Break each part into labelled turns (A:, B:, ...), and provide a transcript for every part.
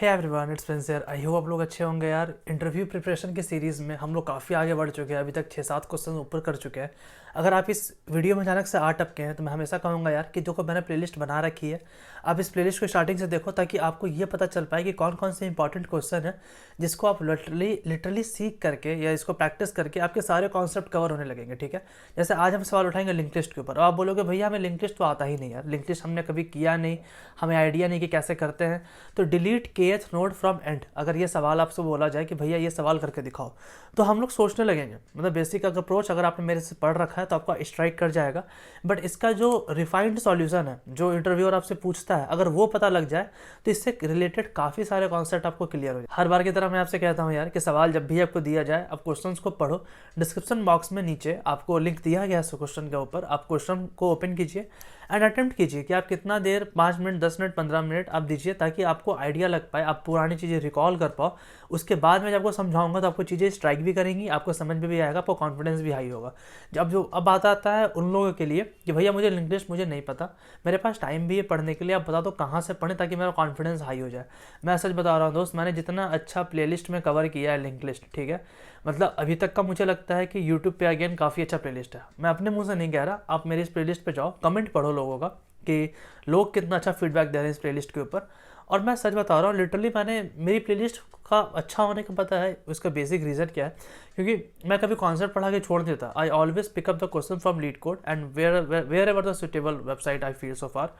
A: Hey everyone, it's Prince here. I hope आप लोग अच्छे होंगे यार। इंटरव्यू प्रिपरेशन की सीरीज़ में हम लोग काफ़ी आगे बढ़ चुके हैं। अभी तक 6-7 क्वेश्चन ऊपर कर चुके हैं। अगर आप इस वीडियो में अचानक से आ टपके हैं तो मैं हमेशा कहूँगा यार कि देखो, मैंने प्लेलिस्ट बना रखी है। आप इस प्लेलिस्ट को स्टार्टिंग से देखो ताकि आपको ये पता चल पाए कि कौन कौन से इंपॉर्टेंट क्वेश्चन है जिसको आप लिटरली सीख करके या इसको प्रैक्टिस करके आपके सारे कॉन्सेप्ट कवर होने लगेंगे। ठीक है, जैसे आज हम सवाल उठाएंगे लिंक लिस्ट के ऊपर। अब आप बोलोगे भैया हमें लिंक लिस्ट तो आता ही नहीं यार, लिंक लिस्ट हमने कभी किया नहीं, हमें आइडिया नहीं कि कैसे करते हैं। तो delete kth node from and, अगर ये सवाल आपसे बोला जाए कि भैया ये सवाल करके दिखाओ, तो हम लोग सोचने लगेंगे। मतलब बेसिक अप्रोच अगर आपने मेरे से पढ़ रखा है तो आपका स्ट्राइक कर जाएगा। बट इसका जो रिफाइंड सॉल्यूशन है, जो इंटरव्यूअर आपसे पूछता है, अगर वो पता लग जाए तो इससे रिलेटेड काफ़ी सारे कॉन्सेप्ट आपको क्लियर हो जाए। हर बार की तरह मैं आपसे कहता हूँ यार कि सवाल जब भी आपको दिया जाए, आप क्वेश्चंस को पढ़ो। डिस्क्रिप्शन बॉक्स में नीचे आपको लिंक दिया गया है क्वेश्चन के ऊपर, आप क्वेश्चन को ओपन कीजिए एंड अटेम्प्ट कीजिए कि आप कितना देर, 5 मिनट, 10 मिनट, 15 मिनट आप दीजिए, ताकि आपको आइडिया लग पाए, आप पुरानी चीज़ें रिकॉल कर पाओ। उसके बाद मैं जब आपको समझाऊंगा तो आपको चीज़ें स्ट्राइक भी करेंगी, आपको समझ में भी आएगा, आपको कॉन्फिडेंस भी हाई होगा। अब बात आता है उन लोगों के लिए कि भैया मुझे लिंक लिस्ट मुझे नहीं पता, मेरे पास टाइम भी है पढ़ने के लिए, आप बता दो कहाँ से पढ़ें ताकि मेरा कॉन्फिडेंस हाई हो जाए। मैं सच बता रहा हूँ दोस्त, मैंने जितना अच्छा प्लेलिस्ट में कवर किया है लिंक लिस्ट, ठीक है, मतलब अभी तक का मुझे लगता है कि यूट्यूब पे अगेन काफ़ी अच्छा प्लेलिस्ट है। मैं अपने मुंह से नहीं कह रहा, आप मेरी इस प्लेलिस्ट पे जाओ, कमेंट पढ़ो लोगों का कि लोग कितना अच्छा फीडबैक दे रहे हैं इस प्लेलिस्ट के ऊपर। और मैं सच बता रहा हूँ, लिटरली मैंने मेरी प्लेलिस्ट का अच्छा होने का पता है उसका बेसिक रीज़न क्या है, क्योंकि मैं कभी कॉन्सेप्ट पढ़ा के छोड़ देता। I always pick up the question from LeetCode and wherever the suitable website I feel so far,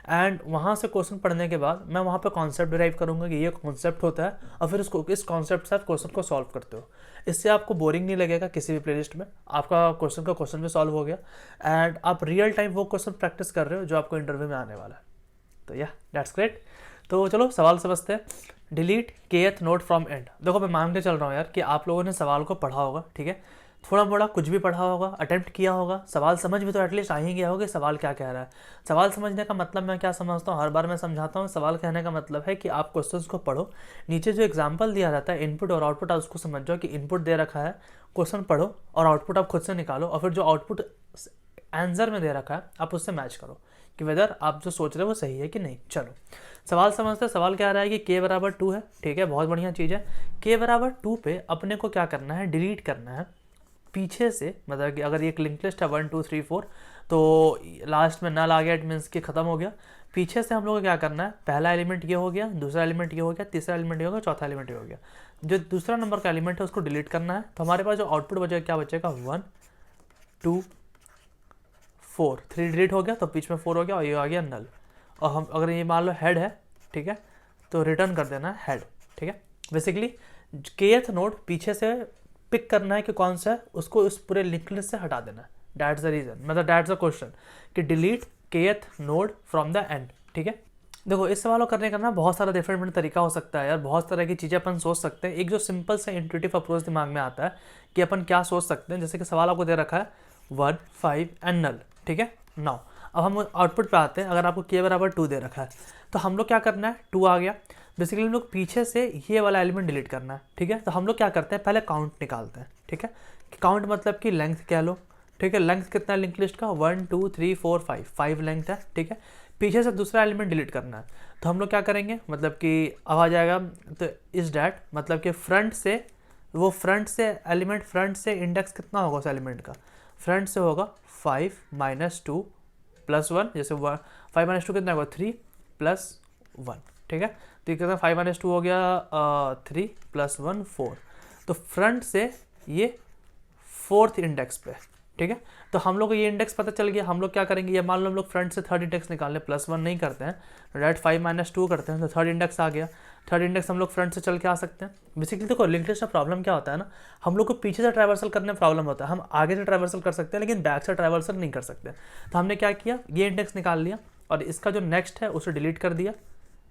A: एंड वहाँ से क्वेश्चन पढ़ने के बाद मैं वहाँ पे कॉन्सेप्ट डिराइव करूँगा कि ये कॉन्सेप्ट होता है, और फिर उसको इस कॉन्सेप्ट से आप क्वेश्चन को सॉल्व करते हो। इससे आपको बोरिंग नहीं लगेगा किसी भी प्लेलिस्ट में, आपका क्वेश्चन भी सॉल्व हो गया एंड आप रियल टाइम वो क्वेश्चन प्रैक्टिस कर रहे हो जो आपको इंटरव्यू में आने वाला है। तो या दैट्स ग्रेट। तो चलो सवाल समझते हैं। Delete kth note from and. देखो, मैं मान के चल रहा हूँ यार कि आप लोगों ने सवाल को पढ़ा होगा, ठीक है, थोड़ा मोड़ा कुछ भी पढ़ा होगा, अटेम्प्ट किया होगा, सवाल समझ भी तो एटलीस्ट आ ही गया होगा सवाल क्या कह रहा है। सवाल समझने का मतलब मैं क्या समझता हूँ, हर बार मैं समझाता हूँ, सवाल कहने का मतलब है कि आप क्वेश्चंस को पढ़ो, नीचे जो एग्जाम्पल दिया जाता है इनपुट और आउटपुट, आप उसको समझ जाओ कि इनपुट दे रखा है, क्वेश्चन पढ़ो और आउटपुट आप खुद से निकालो, और फिर जो आउटपुट आंसर में दे रखा है आप उससे मैच करो कि वेदर आप जो सोच रहे हो वो सही है कि नहीं। चलो सवाल समझते हैं। सवाल क्या आ रहा है कि k बराबर 2 है, ठीक है, बहुत बढ़िया चीज़ है। k बराबर 2 पे अपने को क्या करना है, डिलीट करना है पीछे से। मतलब कि अगर ये लिंक लिस्ट है 1 2 3 4, तो लास्ट में नल आ गया, इट मीन्स कि खत्म हो गया। पीछे से हम लोग को क्या करना है, पहला एलिमेंट ये हो गया, दूसरा एलिमेंट ये हो गया, तीसरा एलिमेंट ये हो गया, चौथा एलिमेंट ये हो गया। जो दूसरा नंबर का एलिमेंट है उसको डिलीट करना है। तो हमारे पास जो आउटपुट बचेगा क्या बचेगा, 1 2 4, 3 डिलीट हो गया तो बीच में 4 हो गया और ये आ गया नल। और हम अगर ये मान लो हेड है, ठीक है, तो रिटर्न कर देना है हेड। ठीक है, बेसिकली kth नोड पीछे से पिक करना है कि कौन सा है, उसको उस पूरे लिंक लिस्ट से हटा देना है। दैट्स द रीजन, मतलब दैट्स द क्वेश्चन कि delete kth node from the end. ठीक है, देखो इस सवाल को करने का ना बहुत सारा डिफरेंट तरीका हो सकता है यार, बहुत तरह की चीज़ें अपन सोच सकते हैं। एक जो सिंपल सा इंट्यूटिव अप्रोच दिमाग में आता है कि अपन क्या सोच सकते हैं, जैसे कि सवाल आपको दे रखा है 1 5 एंड नल, ठीक है। नाउ अब हम आउटपुट पे आते हैं। अगर आपको k बराबर 2 दे रखा है तो हम लोग क्या करना है, 2 आ गया, बेसिकली हम लोग पीछे से ये वाला एलिमेंट डिलीट करना है। ठीक है, तो हम लोग क्या करते हैं, पहले काउंट निकालते हैं। ठीक है, काउंट मतलब कि लेंथ कह लो। ठीक है, लेंथ कितना है लिंक लिस्ट का, 1 2 3 4 5 लेंथ है। ठीक है, पीछे से दूसरा एलिमेंट डिलीट करना है, तो हम लोग क्या करेंगे, मतलब कि अब आ जाएगा तो इस डैट, मतलब कि फ्रंट से एलिमेंट, फ्रंट से इंडेक्स कितना होगा उस एलिमेंट का, फ्रंट से होगा 5 - 2 + 1, जैसे 5 - 2 कितना होगा, 3 + 1। ठीक है, तो ये कितना 5 - 2 हो गया 3 + 1 4, तो फ्रंट से ये 4th इंडेक्स पे। ठीक है, तो हम लोग को ये इंडेक्स पता चल गया। हम लोग क्या करेंगे, ये मान लो हम लोग फ्रंट से 3rd इंडेक्स निकालने, +1 नहीं करते हैं, डायरेक्ट 5 - 2 करते हैं, तो 3rd इंडेक्स आ गया। 3rd इंडेक्स हम लोग फ्रंट से चल के आ सकते हैं। बेसिकली देखो लिंक लिस्ट का प्रॉब्लम क्या होता है ना, हम लोग को पीछे से ट्रैवर्सल करने में प्रॉब्लम होता है। हम आगे से ट्रैवर्सल कर सकते हैं लेकिन बैक से ट्रैवर्सल नहीं कर सकते। तो हमने क्या किया, ये इंडेक्स निकाल लिया और इसका जो नेक्स्ट है उसे डिलीट कर दिया,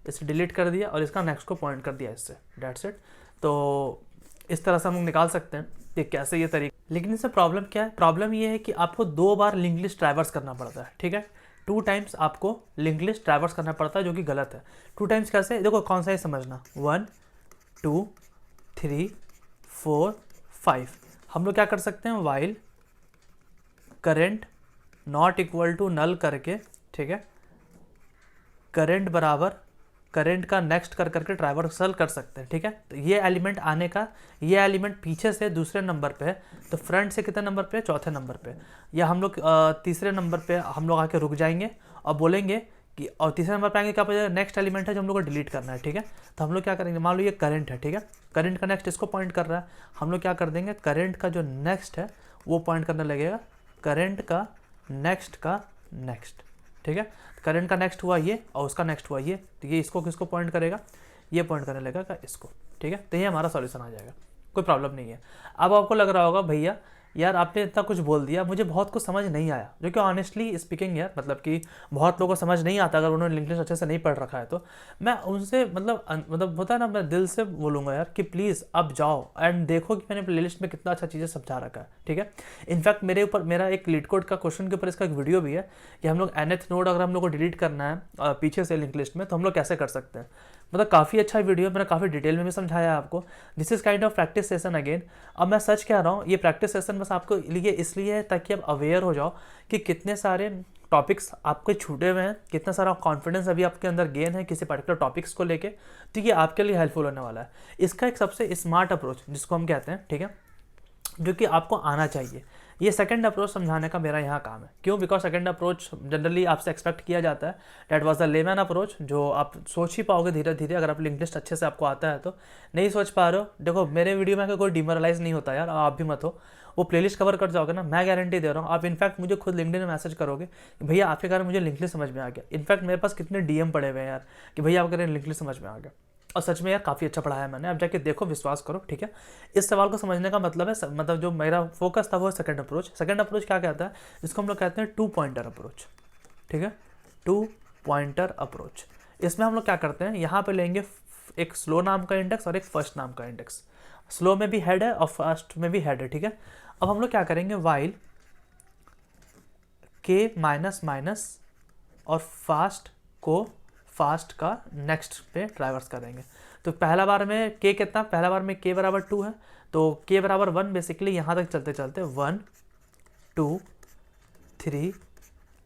A: इसे डिलीट कर दिया और इसका नेक्स्ट को पॉइंट कर दिया इससे, डेट्स इट। तो इस तरह से हम लोग निकाल सकते हैं कि कैसे ये तरीका। लेकिन इससे प्रॉब्लम क्या है, प्रॉब्लम ये है कि आपको 2 बार लिंक लिस्ट ट्रैवर्स करना पड़ता है। ठीक है, 2 टाइम्स आपको लिंक लिस्ट ट्रैवर्स करना पड़ता है, जो कि गलत है। 2 टाइम्स कैसे, देखो कौन सा है समझना, 1 2 3 4 5। हम लोग क्या कर सकते हैं, while current not equal to null करके, ठीक है, करेंट बराबर करेंट का नेक्स्ट कर करके ट्राइवर्सल कर सकते हैं, ठीक है। तो ये एलिमेंट आने का, ये एलिमेंट पीछे से दूसरे नंबर पे है, तो फ्रंट से कितने नंबर पे, चौथे नंबर पे, या हम लोग तीसरे नंबर पे हम लोग आके रुक जाएंगे और बोलेंगे कि, और तीसरे नंबर पे आएंगे क्या पता नेक्स्ट एलिमेंट है जो हम लोग को डिलीट करना है, ठीक है। तो हम लोग क्या करेंगे, मान लो ये करंट है, ठीक है, करंट का नेक्स्ट इसको पॉइंट कर रहा है, हम लोग क्या कर देंगे, करंट का जो नेक्स्ट है वो पॉइंट करने लगेगा करंट का नेक्स्ट का नेक्स्ट, ठीक है। करंट का नेक्स्ट हुआ ये और उसका नेक्स्ट हुआ ये, तो ये इसको किसको पॉइंट करेगा, ये पॉइंट करने लगेगा इसको, ठीक है। तो ये हमारा सॉल्यूशन आ जाएगा, कोई प्रॉब्लम नहीं है। अब आपको लग रहा होगा भैया यार आपने इतना कुछ बोल दिया, मुझे बहुत कुछ समझ नहीं आया, जो कि ऑनेस्टली स्पीकिंग यार मतलब कि बहुत लोगों को समझ नहीं आता अगर उन्होंने इंग्लिश अच्छे से नहीं पढ़ रखा है। तो मैं उनसे मतलब होता है ना, मैं दिल से बोलूँगा यार कि प्लीज़ अब जाओ एंड देखो कि मैंने प्लेलिस्ट में कितना अच्छा चीज़ें समझा रखा है, ठीक है। इनफैक्ट मेरे ऊपर मेरा एक लीड कोड का क्वेश्चन के ऊपर इसका एक वीडियो भी है कि हम लोग nth नोड अगर हम लोग को डिलीट करना है पीछे से लिंक लिस्ट में, तो हम लोग कैसे कर सकते हैं। मतलब काफ़ी अच्छा वीडियो, मैंने काफ़ी डिटेल में भी समझाया है आपको। This is kind of practice session again. अब मैं सच कह रहा हूँ, ये प्रैक्टिस सेशन बस आपको लिए इसलिए है ताकि आप अवेयर हो जाओ कि कितने सारे टॉपिक्स आपके छूटे हुए हैं, कितना सारा कॉन्फिडेंस अभी आपके अंदर गेन है किसी पर्टिकुलर टॉपिक्स को लेके, तो ये आपके लिए हेल्पफुल होने वाला है। इसका एक सबसे स्मार्ट अप्रोच जिसको हम कहते हैं, ठीक है, जो कि आपको आना चाहिए, ये सेकंड अप्रोच समझाने का मेरा यहाँ काम है। क्यों? बिकॉज सेकंड अप्रोच जनरली आपसे एक्सपेक्ट किया जाता है, that was the layman approach, जो आप सोच ही पाओगे धीरे धीरे अगर आप लिंक लिस्ट अच्छे से आपको आता है। तो नहीं सोच पा रहे हो, देखो मेरे वीडियो में कोई डिमोरलाइज नहीं होता यार, आप भी मत हो, वो प्लेलिस्ट कवर कर जाओगे ना, मैं गारंटी दे रहा हूँ। आप इनफैक्ट मुझे खुद लिंक्डइन में मैसेज करोगे कि भैया आपके कारण मुझे लिंक लिस्ट समझ में आ गया। इनफैक्ट मेरे पास कितने डीएम पड़े हुए हैं यार कि भैया आपके कारण लिंक लिस्ट समझ में आ गया, और सच में यार काफ़ी अच्छा पढ़ाया मैंने, अब जाके देखो, विश्वास करो, ठीक है। इस सवाल को समझने का मतलब है, मतलब जो मेरा फोकस था वो सेकंड अप्रोच। सेकंड अप्रोच क्या कहता है, जिसको हम लोग कहते हैं 2 पॉइंटर अप्रोच, ठीक है, 2 पॉइंटर अप्रोच। इसमें हम लोग क्या करते हैं, यहाँ पे लेंगे एक स्लो नाम का इंडेक्स और एक फर्स्ट नाम का इंडेक्स। स्लो में भी हेड है और फर्स्ट में भी हेड है, ठीक है। अब हम लोग क्या करेंगे, वाइल के माइनस माइनस और फास्ट को फास्ट का नेक्स्ट पे ट्राइवर्स करेंगे। तो पहला बार में के कितना, पहला बार में के बराबर 2 है, तो के बराबर 1 बेसिकली यहाँ तक चलते चलते 1 2 3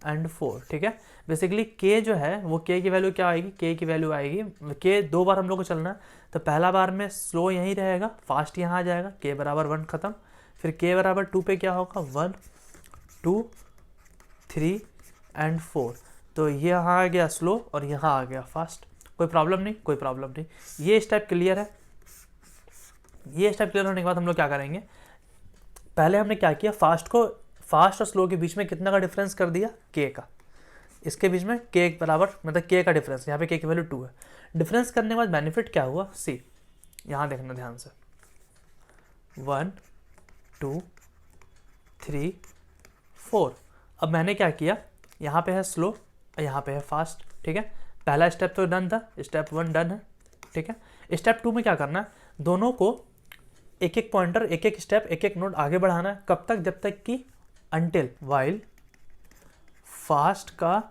A: एंड 4, ठीक है। बेसिकली के जो है वो के की वैल्यू क्या आएगी, के की वैल्यू आएगी, के 2 बार हम लोग को चलना है, तो पहला बार में स्लो यहीं रहेगा, फास्ट यहाँ आ जाएगा, के बराबर 1 खत्म, फिर के बराबर 2 पे क्या होगा 1 2 3 एंड 4, तो ये यहाँ आ गया स्लो और यहाँ आ गया फास्ट। कोई प्रॉब्लम नहीं, कोई प्रॉब्लम नहीं। ये स्टेप क्लियर है। ये स्टेप क्लियर होने के बाद हम लोग क्या करेंगे, पहले हमने क्या किया, फास्ट और स्लो के बीच में कितना का डिफरेंस कर दिया, के का, इसके बीच में के बराबर मतलब के का डिफरेंस, यहाँ पे के की वैल्यू 2 है। डिफरेंस करने के बाद बेनिफिट क्या हुआ, सी यहाँ देखना ध्यान से, 1 2 3 4। अब मैंने क्या किया, यहाँ पे है स्लो और यहाँ पे है फास्ट, ठीक है। पहला स्टेप तो डन था, स्टेप 1 डन है, ठीक है। स्टेप 2 में क्या करना है, दोनों को एक एक पॉइंटर, एक एक स्टेप, एक एक नोड आगे बढ़ाना है। कब तक, जब तक कि अनटिल वाइल फास्ट का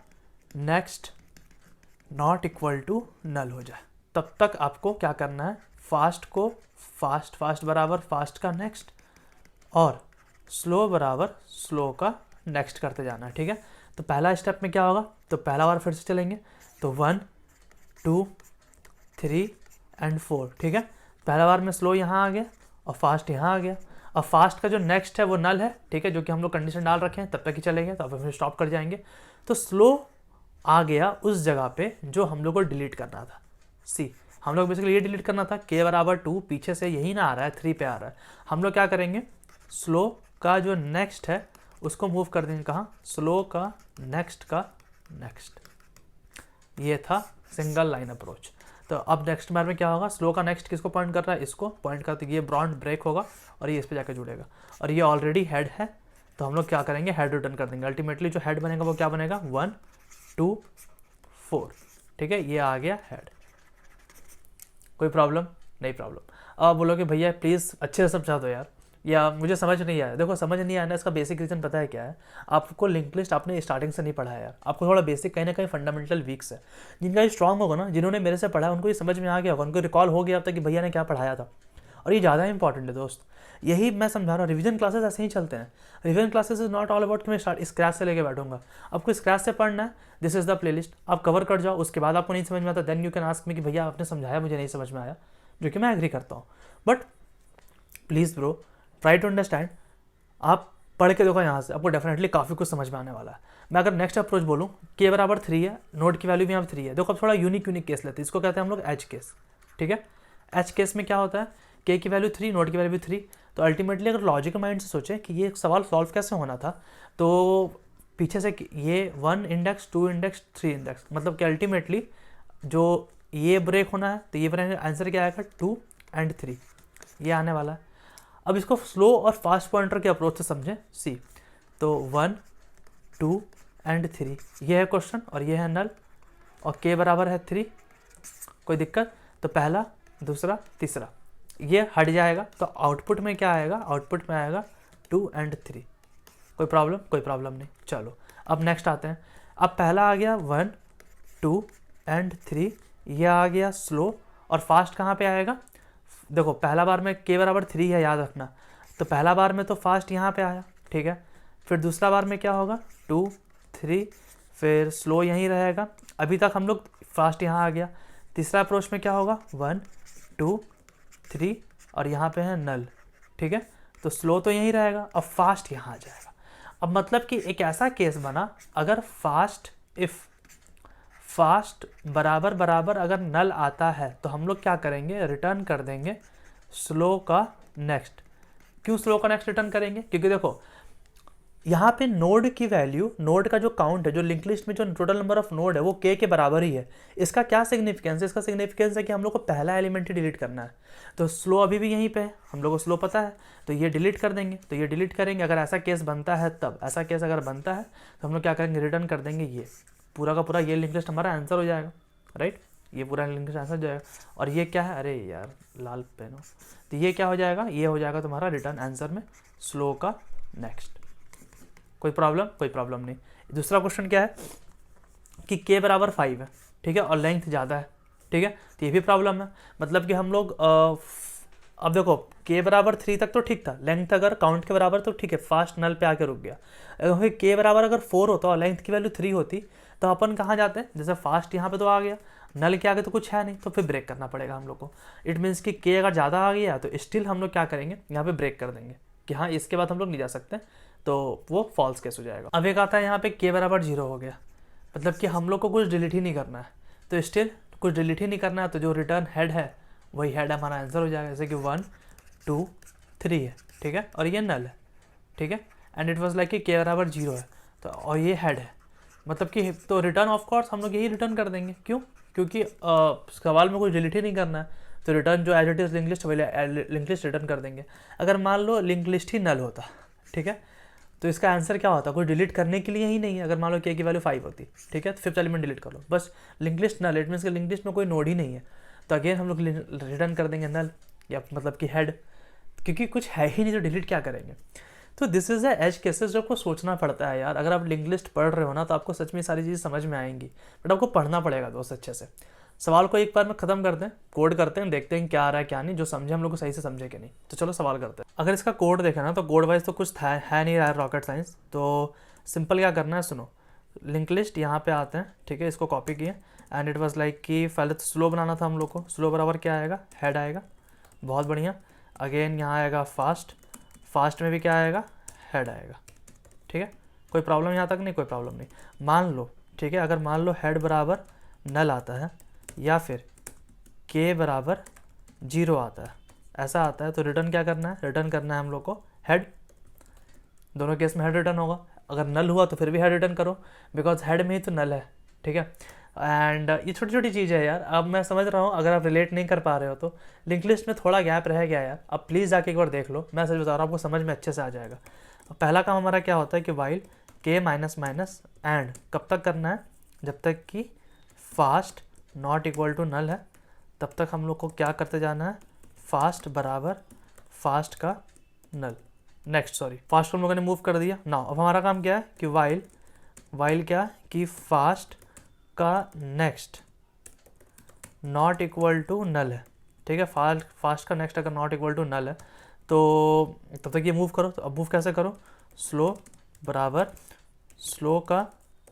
A: next not equal to null हो जाए, तब तक आपको क्या करना है, फास्ट को फास्ट बराबर फास्ट का नेक्स्ट और स्लो बराबर स्लो का नेक्स्ट करते जाना है, ठीक है। तो पहला स्टेप में क्या होगा, तो पहला बार फिर से चलेंगे, तो 1 2 3 एंड 4, ठीक है। पहला बार में स्लो यहाँ आ गया और फास्ट यहाँ आ गया, और फास्ट का जो नेक्स्ट है वो नल है, ठीक है, जो कि हम लोग कंडीशन डाल रखे हैं तब तक ही चलेंगे, तो अब फिर स्टॉप कर जाएंगे। तो स्लो आ गया उस जगह पे जो हम लोग को डिलीट करना था, सी हम लोग बेसिकली ये डिलीट करना था, के बराबर 2, पीछे से यही ना आ रहा है, 3 पे आ रहा है। हम लोग क्या करेंगे, स्लो का जो नेक्स्ट है उसको मूव कर देंगे कहाँ, स्लो का नेक्स्ट का नेक्स्ट। ये था सिंगल लाइन अप्रोच। तो अब नेक्स्ट बार में क्या होगा, स्लो का नेक्स्ट किसको पॉइंट कर रहा है, इसको पॉइंट करते ये बॉन्ड ब्रेक होगा और ये इस पे जाकर जुड़ेगा, और ये ऑलरेडी हेड है, तो हम लोग क्या करेंगे, हेड रिटर्न कर देंगे। अल्टीमेटली जो हेड बनेगा वो क्या बनेगा, 1 2 4, ठीक है, ये आ गया हेड। कोई प्रॉब्लम नहीं, प्रॉब्लम। अब बोलोगे भैया प्लीज़ अच्छे से समझा दो यार, या मुझे समझ नहीं आया। देखो समझ नहीं आना इसका बेसिक रीज़न पता है क्या है, आपको लिंक लिस्ट आपने स्टार्टिंग से नहीं पढ़ा है यार, आपको थोड़ा बेसिक कहीं ना कहीं फंडामेंटल वीक्स है। जिनका ये स्ट्रांग होगा ना, जिन्होंने मेरे से पढ़ा उनको ये समझ में आ गया होगा, उनको रिकॉल हो गया अब तक कि भैया ने क्या पढ़ाया था, और ये ज़्यादा इंपॉर्टेंट है दोस्त। यही मैं समझा रहा हूँ, रिवीजन क्लासेस ऐसे ही चलते हैं। Revision classes is not all about कि मैं स्क्रैच से लेके बैठूंगा। आपको स्क्रैच से पढ़ना है, दिस इज़ द प्लेलिस्ट, आप कवर कर जाओ। उसके बाद आपको नहीं समझ में आता, then you can ask me कि भैया आपने समझाया, मुझे नहीं समझ में आया, जो कि मैं एग्री करता हूँ। But please bro, try to understand. आप पढ़ के देखो यहाँ से, आपको डेफिनेटली काफ़ी कुछ समझ में आने वाला है। मैं अगर नेक्स्ट अप्रोच बोलूँ, के बराबर 3 है, नोड की वैल्यू भी यहाँ 3 है। देखो अब थोड़ा यूनिक केस लेते हैं, इसको कहते हैं हम लोग एच केस। ठीक है, एच केस में क्या होता है, के की वैल्यू 3, नोड की वैल्यू 3। तो अल्टीमेटली अगर लॉजिकल माइंड से सोचें कि ये सवाल सॉल्व कैसे होना था, तो पीछे से ये 1 इंडेक्स, 2 इंडेक्स, 3 इंडेक्स, मतलब कि अल्टीमेटली जो ये ब्रेक होना है, तो ये आंसर क्या आएगा, 2 एंड 3, ये आने वाला है। अब इसको स्लो और फास्ट पॉइंटर के अप्रोच से समझें, सी। तो 1, 2 एंड 3, ये है क्वेश्चन और ये है नल, और के बराबर है 3, कोई दिक्कत? तो पहला, दूसरा, तीसरा ये हट जाएगा, तो आउटपुट में क्या आएगा, आउटपुट में आएगा 2 एंड 3। कोई प्रॉब्लम? कोई प्रॉब्लम नहीं। चलो अब नेक्स्ट आते हैं। अब पहला आ गया 1, 2 एंड 3, ये आ गया स्लो, और फास्ट कहाँ पे आएगा? देखो पहला बार में के बराबर 3 है, याद रखना, तो पहला बार में तो फास्ट यहाँ पे आया, ठीक है। फिर दूसरा बार में क्या होगा, 2, 3, फिर स्लो यहीं रहेगा। अभी तक हम लोग फास्ट यहाँ आ गया। तीसरा अप्रोच में क्या होगा, 1, 2, 3, और यहाँ पे है नल, ठीक है। तो स्लो तो यहीं रहेगा, अब फास्ट यहाँ आ जाएगा। अब मतलब कि एक ऐसा केस बना, अगर फास्ट, इफ़ फास्ट बराबर बराबर अगर नल आता है, तो हम लोग क्या करेंगे, रिटर्न कर देंगे स्लो का नेक्स्ट। क्यों स्लो का नेक्स्ट रिटर्न करेंगे? क्योंकि देखो यहाँ पे नोड की वैल्यू, नोड का जो काउंट है, जो लिंक लिस्ट में जो टोटल नंबर ऑफ नोड है, वो के बराबर ही है। इसका क्या सिग्निफिकेंस है? इसका सिग्निफिकेंस है कि हम लोग को पहला एलिमेंट ही डिलीट करना है। तो स्लो अभी भी यहीं पे है, हम लोग को स्लो पता है, तो ये डिलीट कर देंगे, तो ये डिलीट करेंगे। अगर ऐसा केस बनता है, तब ऐसा केस अगर बनता है तो हम लोग क्या करेंगे, रिटर्न कर देंगे ये पूरा का पूरा, ये लिंक लिस्ट हमारा आंसर हो जाएगा, राइट। ये पूरा लिंक लिस्ट आंसर हो जाएगा। और ये क्या है, अरे यार लाल पेन हो, तो ये क्या हो जाएगा, ये हो जाएगा तुम्हारा रिटर्न आंसर में स्लो का नेक्स्ट। कोई प्रॉब्लम? कोई प्रॉब्लम नहीं। दूसरा क्वेश्चन क्या है कि के बराबर 5 है, ठीक है, और लेंथ ज़्यादा है, ठीक है, तो ये भी प्रॉब्लम है। मतलब कि हम लोग अब देखो के बराबर 3 तक तो ठीक था, लेंथ अगर काउंट के बराबर तो ठीक है, फास्ट नल पे आके रुक गया। अगर के बराबर अगर 4 होता और लेंथ की वैल्यू 3 होती, तो अपन कहाँ जाते हैं, जैसे फास्ट यहाँ पे तो आ गया, नल के आगे तो कुछ है नहीं, तो फिर ब्रेक करना पड़ेगा हम लोग को। इट मीन्स कि के अगर ज़्यादा आ गया तो स्टिल हम लोग क्या करेंगे, यहाँ पे ब्रेक कर देंगे कि हाँ इसके बाद हम लोग नहीं जा सकते, तो वो फॉल्स केस हो जाएगा। अब एक आता है यहाँ पे के बराबर 0 हो गया, मतलब कि हम लोग को कुछ डिलीट ही नहीं करना है, तो स्टिल कुछ डिलीट ही नहीं करना है, तो जो रिटर्न हेड है वही हेड हमारा आंसर हो जाएगा। जैसे कि 1, 2, 3 है, ठीक है, और ये नल है, ठीक है, एंड इट वाज लाइक कि के बराबर 0 है, तो और ये हेड है, मतलब कि तो रिटर्न ऑफ कोर्स हम लोग यही रिटर्न कर देंगे। क्यों? क्योंकि सवाल में कुछ डिलीट ही नहीं करना है, तो रिटर्न जो as it is link list link list return कर देंगे। अगर मान लो लिंक लिस्ट ही नल होता, ठीक है, तो इसका आंसर क्या होता, कुछ डिलीट करने के लिए ही नहीं है। अगर मान लो के की वैल्यू 5 होती, ठीक है, तो फिफ्थ एलिमेंट डिलीट कर लो, बस link list null, it means कि लिंक लिस्ट में कोई नोड ही नहीं है, तो अगेन हम लोग रिटर्न कर देंगे नल, या मतलब कि हेड, क्योंकि कुछ है ही नहीं तो डिलीट क्या करेंगे। तो दिस इज़ एज केसेस जो आपको सोचना पड़ता है यार। अगर आप लिंक लिस्ट पढ़ रहे हो ना, तो आपको सच में सारी चीज़ें समझ में आएंगी, बट आपको पढ़ना पड़ेगा दोस्त अच्छे से। सवाल को एक बार में ख़त्म करते हैं, कोड करते हैं, देखते हैं क्या आ रहा है क्या नहीं, जो समझे हम लोग को सही से समझे कि नहीं। तो चलो सवाल करते हैं। अगर इसका कोड देखा ना, तो कोड वाइज तो कुछ है नहीं रहा रॉकेट साइंस, तो सिंपल क्या करना है, सुनो, लिंक लिस्ट यहाँ पे आते हैं, ठीक है, इसको कॉपी किए, एंड इट वाज लाइक कि पहले तो स्लो बनाना था हम लोग को, स्लो बराबर क्या आएगा, हेड आएगा, बहुत बढ़िया। अगेन यहाँ आएगा फास्ट, फास्ट में भी क्या आएगा, हेड आएगा, ठीक है, कोई प्रॉब्लम यहाँ तक नहीं, कोई प्रॉब्लम नहीं। मान लो, ठीक है, अगर मान लो हेड बराबर नल आता है, या फिर के बराबर 0 आता है, ऐसा आता है, तो रिटर्न क्या करना है, रिटर्न करना है हम लोग को हेड। दोनों केस में हेड रिटर्न होगा। अगर नल हुआ तो फिर भी हेड रिटर्न करो, बिकॉज हेड में ही तो नल है, ठीक है। एंड ये छोटी छोटी चीज़ है यार, अब मैं समझ रहा हूँ अगर आप रिलेट नहीं कर पा रहे हो तो लिंक लिस्ट में थोड़ा गैप रह गया यार, अब प्लीज़ जाके एक बार देख लो, मैं सच बता रहा हूँ आपको समझ में अच्छे से आ जाएगा। पहला काम हमारा क्या होता है कि वाइल के माइनस माइनस एंड कब तक करना है, जब तक कि fast not equal to null है, तब तक हम लोग को क्या करते जाना है, फास्ट बराबर फास्ट का नल नेक्स्ट, सॉरी फास्ट हम लोगों ने मूव कर दिया ना। अब हमारा काम क्या है कि वाइल क्या कि फास्ट का next not equal to null है, ठीक है। फास्ट का नेक्स्ट अगर नॉट इक्वल टू नल है तो तब तक ये मूव करो। तो अब मूव कैसे करो, स्लो बराबर स्लो का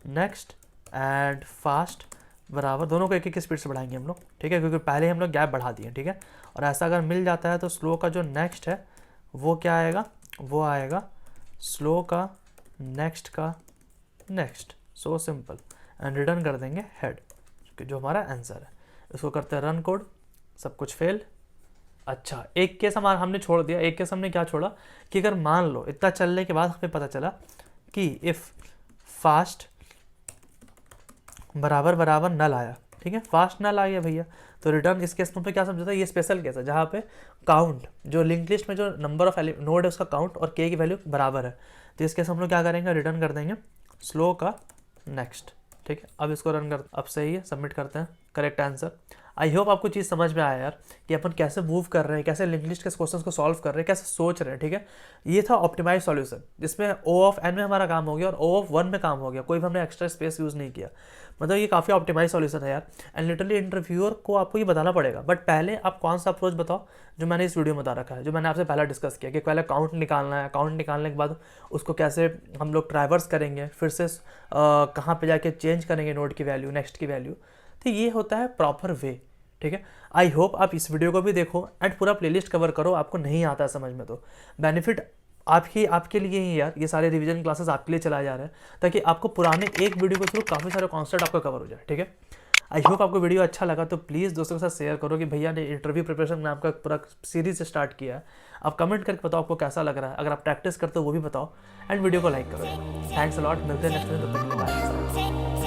A: नेक्स्ट एंड फास्ट बराबर, दोनों को एक एक स्पीड से बढ़ाएंगे हम लोग, ठीक है, क्योंकि पहले हम लोग गैप बढ़ा दिए, ठीक है। और ऐसा अगर मिल जाता है तो स्लो का जो नेक्स्ट है वो क्या आएगा, वो आएगा स्लो का नेक्स्ट का next, so simple, and return कर देंगे हेड, जो हमारा आंसर है। इसको करते हैं रन कोड, सब कुछ फेल। अच्छा, एक केस हमारा हमने छोड़ दिया। एक केस हमने क्या छोड़ा कि अगर मान लो इतना चलने के बाद हमें पता चला कि इफ़ फास्ट बराबर बराबर नल आया, ठीक है, फास्ट नल आ गया भैया, तो रिटर्न इस केस में क्या समझा था, ये स्पेशल केस है जहाँ पे काउंट जो लिंक लिस्ट में जो नंबर ऑफ नोड है उसका काउंट और के की वैल्यू बराबर है। तो इस केस हम लोग क्या करेंगे, रिटर्न कर देंगे स्लो का नेक्स्ट, ठीक है। अब इसको रन कर, अब सही है, सबमिट करते हैं, करेक्ट आंसर। आई होप आपको चीज़ समझ में आया यार कि अपन कैसे मूव कर रहे हैं, कैसे लिंक लिस्ट के क्वेश्चंस को सॉल्व कर रहे हैं, कैसे सोच रहे हैं, ठीक है। ये था ऑप्टिमाइज सॉल्यूशन, जिसमें ओ ऑफ एन में हमारा काम हो गया और ओ ऑफ वन में काम हो गया, कोई भी हमने एक्स्ट्रा स्पेस यूज़ नहीं किया। मतलब ये काफ़ी ऑप्टिमाइज सॉल्यूशन है यार, एंड लिटरली इंटरव्यूअर को आपको ये बताना पड़ेगा। बट पहले आप कौन सा अप्रोच बताओ जो मैंने इस वीडियो में बता रखा है, जो मैंने आपसे पहले डिस्कस किया कि पहले काउंट निकालना है, काउंट निकालने के बाद उसको कैसे हम लोग ट्राइवर्स करेंगे, फिर से कहाँ पे जाके चेंज करेंगे नोड की वैल्यू, नेक्स्ट की वैल्यू। तो ये होता है प्रॉपर वे, ठीक है। आई होप आप इस वीडियो को भी देखो एंड पूरा प्लेलिस्ट कवर करो। आपको नहीं आता है समझ में तो बेनिफिट आपके लिए ही यार, ये सारे रिवीजन क्लासेस आपके लिए चलाए जा रहे हैं ताकि आपको पुराने एक वीडियो के थ्रू काफ़ी सारे कॉन्सेप्ट आपका कवर हो जाए, ठीक है। आई होप आपको वीडियो अच्छा लगा, तो प्लीज़ दोस्तों के साथ शेयर करो कि भैया ने इंटरव्यू प्रिपरेशन नाम का पूरा सीरीज स्टार्ट किया है। आप कमेंट करके बताओ आपको कैसा लग रहा है, अगर आप प्रैक्टिस करते हो वो भी बताओ, एंड वीडियो को लाइक करो। थैंक्स अ लॉट, मिलते हैं नेक्स्ट वीडियो, तब तक के लिए बाय।